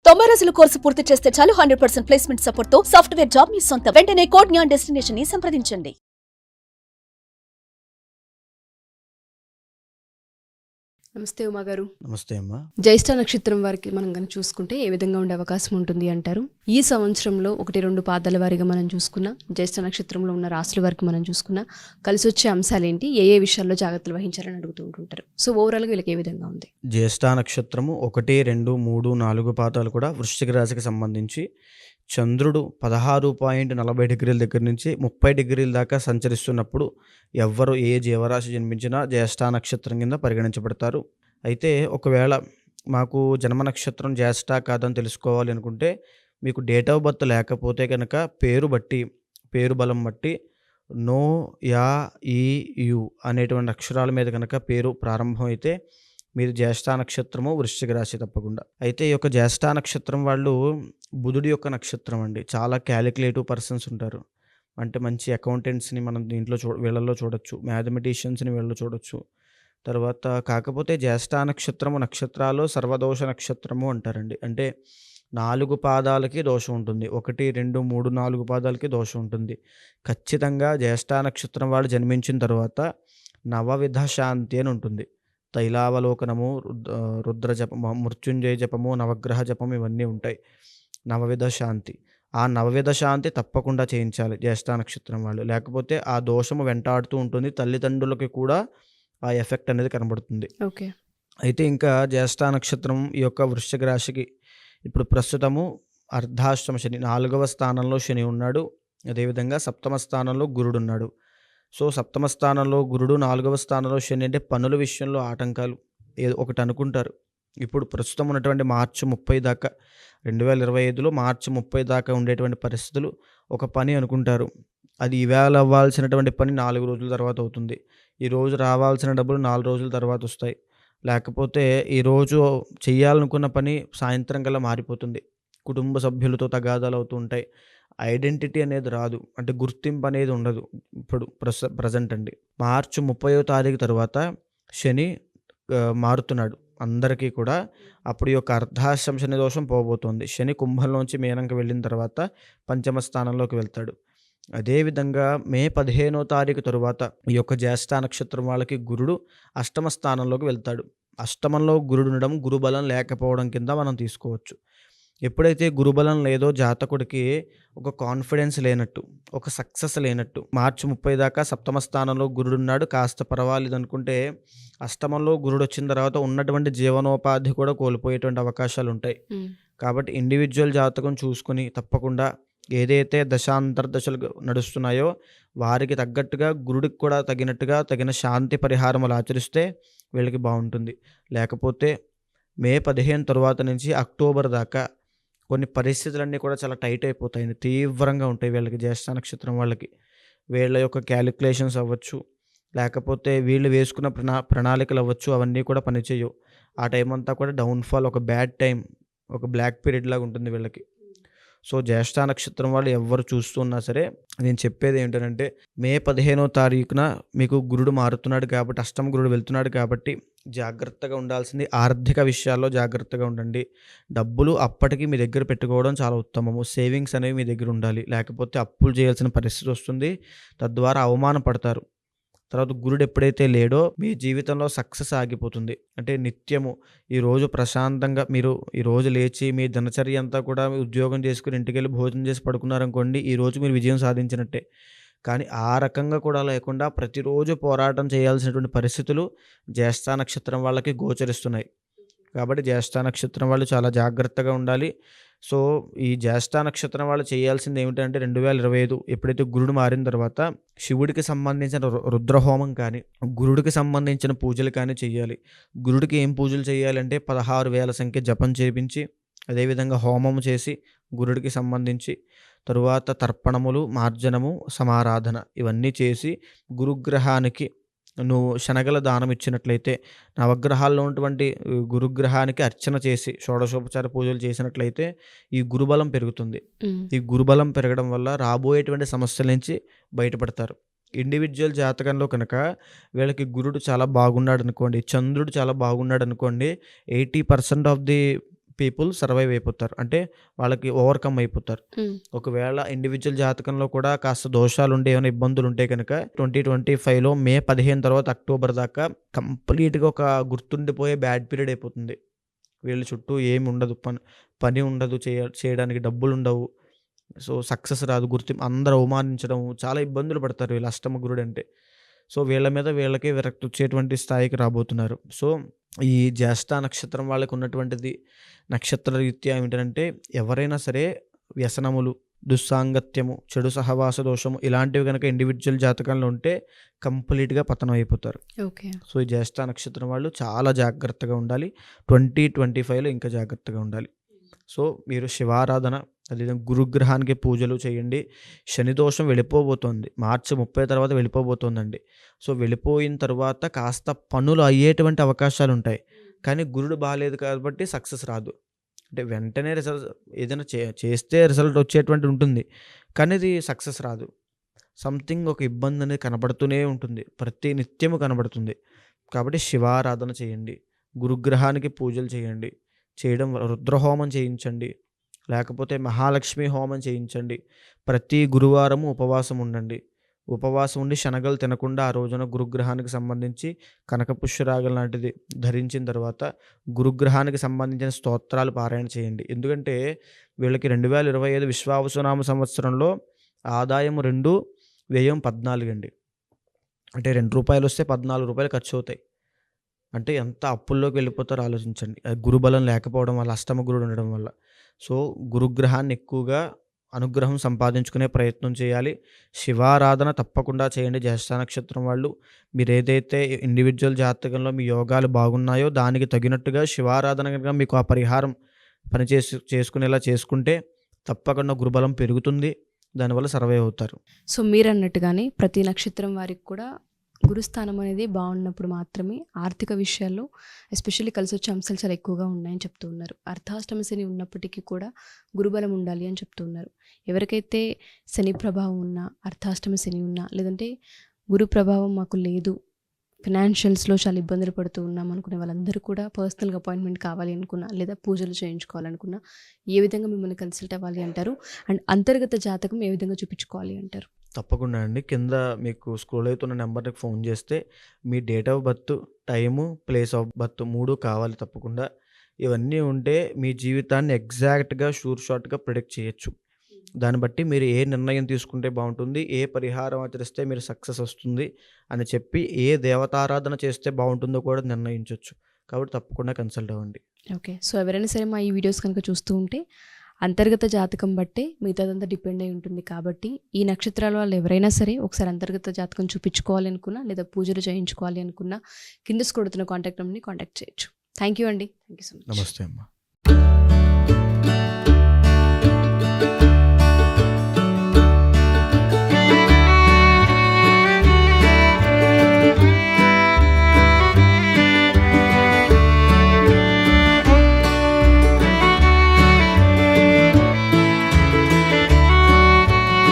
90 రోజుల కోర్సు పూర్తి చేస్తే చాలు 100% ప్లేస్మెంట్ సపోర్ట్ తో సాఫ్ట్వేర్ జాబ్ మీ సొంతం. వెంటనే కోడ్ జ్ఞాన్ డెస్టినేషన్ ని సంప్రదించండి. నమస్తే ఉమా గారు. నమస్తే అమ్మా. జ్యేష్ఠ నక్షత్రం వారికి మనం కనుక చూసుకుంటే ఏ విధంగా ఉండే అవకాశం ఉంటుంది అంటారు? ఈ సంవత్సరంలో 1-2 పాదాల వారిగా మనం చూసుకున్నా, జ్యేష్ఠ నక్షత్రంలో ఉన్న రాశుల వారికి మనం చూసుకున్నా కలిసి వచ్చే అంశాలు ఏంటి, ఏ విషయాల్లో జాగ్రత్తలు వహించాలని అడుగుతూ ఉంటుంటారు. సో ఓవరాల్గా వీళ్ళకి ఏ విధంగా ఉంది? జ్యేష్ఠ నక్షత్రము 1, 2, 3, 4 పాదాలు కూడా వృశ్చిక రాశికి సంబంధించి చంద్రుడు 16.40 డిగ్రీల దగ్గర నుంచి 30 డిగ్రీల దాకా సంచరిస్తున్నప్పుడు ఎవ్వరు ఏ జీవరాశి జన్మించినా జ్యేష్ఠ నక్షత్రం కింద పరిగణించబడతారు. అయితే ఒకవేళ మాకు జన్మ నక్షత్రం జ్యేష్ఠ కాదని తెలుసుకోవాలి అనుకుంటే మీకు డేట్ ఆఫ్ బర్త్ లేకపోతే కనుక పేరు బలం బట్టి నో, యా, ఈ, యు అనేటువంటి అక్షరాల మీద కనుక పేరు ప్రారంభం అయితే మీరు జ్యేష్ఠ నక్షత్రము వృశ్చిక రాశి తప్పకుండా. అయితే ఈ యొక్క జ్యేష్ఠ నక్షత్రం వాళ్ళు బుధుడి యొక్క నక్షత్రం అండి. చాలా క్యాలిక్యులేటివ్ పర్సన్స్ ఉంటారు. అంటే మంచి అకౌంటెంట్స్ని మనం దీంట్లో వీళ్ళల్లో చూడొచ్చు, మ్యాథమెటిషియన్స్ని వీళ్ళలో చూడొచ్చు. తర్వాత కాకపోతే జ్యేష్ఠ నక్షత్రాలు సర్వదోష నక్షత్రము అంటారండి. అంటే 4 పాదాలకి దోషం ఉంటుంది. 1, 2, 3, 4 పాదాలకి దోషం ఉంటుంది. ఖచ్చితంగా జ్యేష్ఠ నక్షత్రం వాళ్ళు జన్మించిన తర్వాత నవవిధ శాంతి అని ఉంటుంది. తైలావలోకనము, రుద్ర జపము, మృత్యుంజయ జపము, నవగ్రహ జపము ఇవన్నీ ఉంటాయి. నవవిధ శాంతి, ఆ నవవిధ శాంతి తప్పకుండా చేయించాలి జ్యేష్ఠ నక్షత్రం వాళ్ళు. లేకపోతే ఆ దోషము వెంటాడుతూ ఉంటుంది. తల్లిదండ్రులకి కూడా ఆ ఎఫెక్ట్ అనేది కనబడుతుంది. ఓకే. అయితే ఇంకా జ్యేష్ఠ నక్షత్రం ఈ యొక్క వృశ్చిక రాశికి ఇప్పుడు ప్రస్తుతము అర్ధాష్టమ శని, 4వ స్థానంలో శని ఉన్నాడు. అదేవిధంగా 7వ స్థానంలో గురుడు ఉన్నాడు. సో 7వ స్థానంలో గురుడు, 4వ స్థానంలో శని అంటే పనుల విషయంలో ఆటంకాలు ఏదో ఒకటి అనుకుంటారు. ఇప్పుడు ప్రస్తుతం ఉన్నటువంటి మార్చి 30 దాకా 2025లో మార్చి 30 దాకా ఉండేటువంటి పరిస్థితులు ఒక పని అనుకుంటారు. అది ఈవేళ అవ్వాల్సినటువంటి పని 4 రోజుల తర్వాత అవుతుంది. ఈరోజు రావాల్సిన డబ్బులు 4 రోజుల తర్వాత వస్తాయి. లేకపోతే ఈరోజు చేయాలనుకున్న పని సాయంత్రం కల్లా మారిపోతుంది. కుటుంబ సభ్యులతో తగాదాలు అవుతూ ఉంటాయి. ఐడెంటిటీ అనేది రాదు, అంటే గుర్తింపు అనేది ఉండదు. ఇప్పుడు ప్రజెంట్ అండి మార్చి 30వ తారీఖు తర్వాత శని మారుతున్నాడు అందరికీ కూడా. అప్పుడు ఈ యొక్క అర్ధాష్టమ శని దోషం పోబోతోంది. శని కుంభంలోంచి మీనంకి వెళ్ళిన తర్వాత పంచమ స్థానంలోకి వెళ్తాడు. అదేవిధంగా మే 15వ తారీఖు తరువాత ఈ యొక్క జ్యేష్ఠ నక్షత్రం వాళ్ళకి గురుడు అష్టమ స్థానంలోకి వెళ్తాడు. అష్టమంలో గురుడు ఉండడం గురుబలం లేకపోవడం కింద మనం తీసుకోవచ్చు. ఎప్పుడైతే గురుబలం లేదో జాతకుడికి ఒక కాన్ఫిడెన్స్ లేనట్టు, ఒక సక్సెస్ లేనట్టు. మార్చి 30 దాకా 7వ స్థానంలో గురుడు ఉన్నాడు, కాస్త పర్వాలేదు అనుకుంటే అష్టమంలో గురుడు వచ్చిన తర్వాత ఉన్నటువంటి జీవనోపాధి కూడా కోల్పోయేటువంటి అవకాశాలు ఉంటాయి. కాబట్టి ఇండివిజువల్ జాతకం చూసుకుని తప్పకుండా ఏదైతే దశాంతర్దశలు నడుస్తున్నాయో వారికి తగ్గట్టుగా గురుడికి కూడా తగిన శాంతి పరిహారములు ఆచరిస్తే వీళ్ళకి బాగుంటుంది. లేకపోతే మే 15 తర్వాత నుంచి అక్టోబర్ దాకా కొన్ని పరిస్థితులన్నీ కూడా చాలా టైట్ అయిపోతాయి, తీవ్రంగా ఉంటాయి వీళ్ళకి, జ్యేష్ఠ నక్షత్రం వాళ్ళకి. వీళ్ళ యొక్క క్యాలిక్యులేషన్స్ అవ్వచ్చు, లేకపోతే వీళ్ళు వేసుకున్న ప్రణాళికలు అవ్వచ్చు, అవన్నీ కూడా పనిచేయవు. ఆ టైం అంతా కూడా డౌన్ఫాల్, ఒక బ్యాడ్ టైం, ఒక బ్లాక్ పీరియడ్ లాగా ఉంటుంది వీళ్ళకి. సో జ్యేష్ఠ నక్షత్రం వాళ్ళు ఎవరు చూస్తున్నా సరే నేను చెప్పేది ఏంటంటే మే 15వ తారీఖున మీకు గురుడు మారుతున్నాడు కాబట్టి, అష్టమ గురుడు వెళ్తున్నాడు కాబట్టి జాగ్రత్తగా ఉండాల్సింది ఆర్థిక విషయాల్లో జాగ్రత్తగా ఉండండి. డబ్బులు అప్పటికి మీ దగ్గర పెట్టుకోవడం చాలా ఉత్తమము. సేవింగ్స్ అనేవి మీ దగ్గర ఉండాలి, లేకపోతే అప్పులు చేయాల్సిన పరిస్థితి వస్తుంది. తద్వారా అవమానపడతారు. తర్వాత గురుడు ఎప్పుడైతే లేడో మీ జీవితంలో సక్సెస్ ఆగిపోతుంది. అంటే నిత్యము ఈరోజు ప్రశాంతంగా మీరు ఈరోజు లేచి మీ దినచర్య అంతా కూడా ఉద్యోగం చేసుకుని ఇంటికి వెళ్ళి భోజనం చేసి పడుకున్నారనుకోండి, ఈరోజు మీరు విజయం సాధించినట్టే. కానీ ఆ రకంగా కూడా లేకుండా ప్రతిరోజు పోరాటం చేయాల్సినటువంటి పరిస్థితులు జ్యేష్ఠ నక్షత్రం వాళ్ళకి గోచరిస్తున్నాయి. కాబట్టి జ్యేష్ఠ నక్షత్రం వాళ్ళు చాలా జాగ్రత్తగా ఉండాలి. సో ఈ జ్యేష్ఠ నక్షత్రం వాళ్ళు చేయాల్సింది ఏమిటంటే 2025 ఎప్పుడైతే గురుడు మారిన తర్వాత శివుడికి సంబంధించిన రుద్రహోమం కానీ, గురుడికి సంబంధించిన పూజలు కానీ చేయాలి. గురుడికి ఏం పూజలు చేయాలంటే 16,000 సంఖ్య జపం చేపించి, అదేవిధంగా హోమం చేసి గురుడికి సంబంధించి, తరువాత తర్పణములు, మార్జనము, సమారాధన ఇవన్నీ చేసి గురుగ్రహానికి నువ్వు శనగల దానం ఇచ్చినట్లయితే, నవగ్రహాల్లో ఉన్నటువంటి గురుగ్రహానికి అర్చన చేసి షోడశోపచార పూజలు చేసినట్లయితే ఈ గురుబలం పెరుగుతుంది. ఈ గురుబలం పెరగడం వల్ల రాబోయేటువంటి సమస్యల నుంచి బయటపడతారు. ఇండివిజువల్ జాతకంలో కనుక వీళ్ళకి గురుడు చాలా బాగున్నాడు అనుకోండి, చంద్రుడు చాలా బాగున్నాడు అనుకోండి, 80% ఆఫ్ ది పీపుల్ సర్వైవ్ అయిపోతారు, అంటే వాళ్ళకి ఓవర్కమ్ అయిపోతారు. ఉమ్, ఒకవేళ ఇండివిజువల్ జాతకంలో కూడా కాస్త దోషాలు ఉండే ఏమైనా ఇబ్బందులు ఉంటే కనుక 2025లో మే 15 తర్వాత అక్టోబర్ దాకా కంప్లీట్గా ఒక గుర్తుండిపోయే బ్యాడ్ పీరియడ్ అయిపోతుంది. వీళ్ళ చుట్టూ ఏమి ఉండదు, పని ఉండదు, చేయడానికి డబ్బులు ఉండవు. సో సక్సెస్ రాదు, అందరూ అవమానించడం, చాలా ఇబ్బందులు పడతారు వీళ్ళు అష్టమ గురుడు అంటే. సో వీళ్ళ మీద వీళ్ళకే విరక్తి వచ్చేటువంటి స్థాయికి రాబోతున్నారు. సో ఈ జ్యేష్ఠ నక్షత్రం వాళ్ళకి ఉన్నటువంటిది నక్షత్ర రీత్యా ఏమిటంటే, ఎవరైనా సరే వ్యసనములు, దుస్సాంగత్యము, చెడు సహవాస దోషము ఇలాంటివి కనుక ఇండివిజువల్ జాతకంలో ఉంటే కంప్లీట్గా పతనం అయిపోతారు. ఓకే. సో ఈ జ్యేష్ఠ నక్షత్రం వాళ్ళు చాలా జాగ్రత్తగా ఉండాలి. 2025లో ఇంకా జాగ్రత్తగా ఉండాలి. సో మీరు శివారాధన, అదేవిధంగా గురుగ్రహానికి పూజలు చేయండి. శని దోషం వెళ్ళిపోబోతోంది, మార్చి 30 తర్వాత వెళ్ళిపోబోతోందండి. సో వెళ్ళిపోయిన తర్వాత కాస్త పనులు అయ్యేటువంటి అవకాశాలు ఉంటాయి, కానీ గురుడు బాగాలేదు కాబట్టి సక్సెస్ రాదు. అంటే వెంటనే రిజల్ట్ ఏదైనా చేస్తే రిజల్ట్ వచ్చేటువంటి ఉంటుంది, కానీ ఇది సక్సెస్ రాదు. సంథింగ్ ఒక ఇబ్బంది అనేది కనబడుతూనే ఉంటుంది, ప్రతి నిత్యము కనబడుతుంది. కాబట్టి శివారాధన చేయండి, గురుగ్రహానికి పూజలు చేయండి. చేయడం వల్ల రుద్రహోమం చేయించండి, లేకపోతే మహాలక్ష్మి హోమం చేయించండి. ప్రతి గురువారము ఉపవాసం ఉండండి. ఉపవాసం ఉండి శనగలు తినకుండా ఆ రోజున గురుగ్రహానికి సంబంధించి కనకపుష్యరాగం లాంటిది ధరించిన తర్వాత గురుగ్రహానికి సంబంధించిన స్తోత్రాలు పారాయణ చేయండి. ఎందుకంటే వీళ్ళకి 2025 విశ్వావసునామ సంవత్సరంలో ఆదాయం 2, వ్యయం 14 అండి. అంటే ₹2 వస్తే ₹14 ఖర్చు అవుతాయి. అంటే ఎంత అప్పుల్లోకి వెళ్ళిపోతారో ఆలోచించండి. అది గురుబలం లేకపోవడం వల్ల, అష్టమ గురుడు ఉండడం వల్ల. సో గురుగ్రహాన్ని ఎక్కువగా అనుగ్రహం సంపాదించుకునే ప్రయత్నం చేయాలి. శివారాధన తప్పకుండా చేయండి. జ్యేష్ఠ నక్షత్రం వాళ్ళు మీరు ఏదైతే ఇండివిజువల్ జాతకంలో మీ యోగాలు బాగున్నాయో దానికి తగినట్టుగా శివారాధన కనుక మీకు ఆ పరిహారం చేసుకునేలా చేసుకుంటే తప్పకుండా గురుబలం పెరుగుతుంది, దానివల్ల సర్వైవ్ అవుతారు. సో మీరు అన్నట్టుగానే ప్రతి నక్షత్రం వారికి కూడా గురుస్థానం అనేది బాగున్నప్పుడు మాత్రమే ఆర్థిక విషయాల్లో ఎస్పెషల్లీ కలిసి వచ్చే అంశాలు చాలా ఎక్కువగా ఉన్నాయని చెప్తూ ఉన్నారు. అర్ధాష్టమ శని ఉన్నప్పటికీ కూడా గురుబలం ఉండాలి అని చెప్తూ ఉన్నారు. ఎవరికైతే శని ప్రభావం ఉన్నా, అర్ధాష్టమ శని ఉన్నా, లేదంటే గురు ప్రభావం మాకు లేదు, ఫినాన్షియల్స్లో చాలా ఇబ్బందులు పడుతూ ఉన్నాం అనుకునే వాళ్ళందరూ కూడా పర్సనల్గా అపాయింట్మెంట్ కావాలి అనుకున్నా, లేదా పూజలు చేయించుకోవాలనుకున్నా ఏ విధంగా మిమ్మల్ని కన్సల్ట్ అవ్వాలి అంటారు? అండ్ అంతర్గత జాతకం ఏ విధంగా చూపించుకోవాలి అంటారు? తప్పకుండా అండి. కింద మీకు స్క్రోల్ అవుతున్న నెంబర్కి ఫోన్ చేస్తే మీ date of birth, time, place of birth 3 కావాలి తప్పకుండా. ఇవన్నీ ఉంటే మీ జీవితాన్ని ఎగ్జాక్ట్గా షార్ట్గా ప్రిడిక్ట్ చేయొచ్చు. దాన్ని బట్టి మీరు ఏ నిర్ణయం తీసుకుంటే బాగుంటుంది, ఏ పరిహారం ఆచరిస్తే మీరు సక్సెస్ వస్తుంది అని చెప్పి, ఏ దేవతారాధన చేస్తే బాగుంటుందో కూడా నిర్ణయించవచ్చు. కాబట్టి తప్పకుండా కన్సల్ట్ అవ్వండి. ఓకే. సో ఎవరైనా సరే మా ఈ వీడియోస్ కనుక చూస్తూ ఉంటే అంతర్గత జాతకం బట్టే మిగతాదంతా డిపెండ్ అయి ఉంటుంది. కాబట్టి ఈ నక్షత్రాల వాళ్ళు ఎవరైనా సరే ఒకసారి అంతర్గత జాతకం చూపించుకోవాలి అనుకున్నా, లేదా పూజలు చేయించుకోవాలి అనుకున్నా కింద స్క్రోల్ అవుతున్న కాంటాక్ట్ నెంబర్ని కాంటాక్ట్ చేయొచ్చు. థ్యాంక్ యూ అండి. Thank you so much. నమస్తే అమ్మా.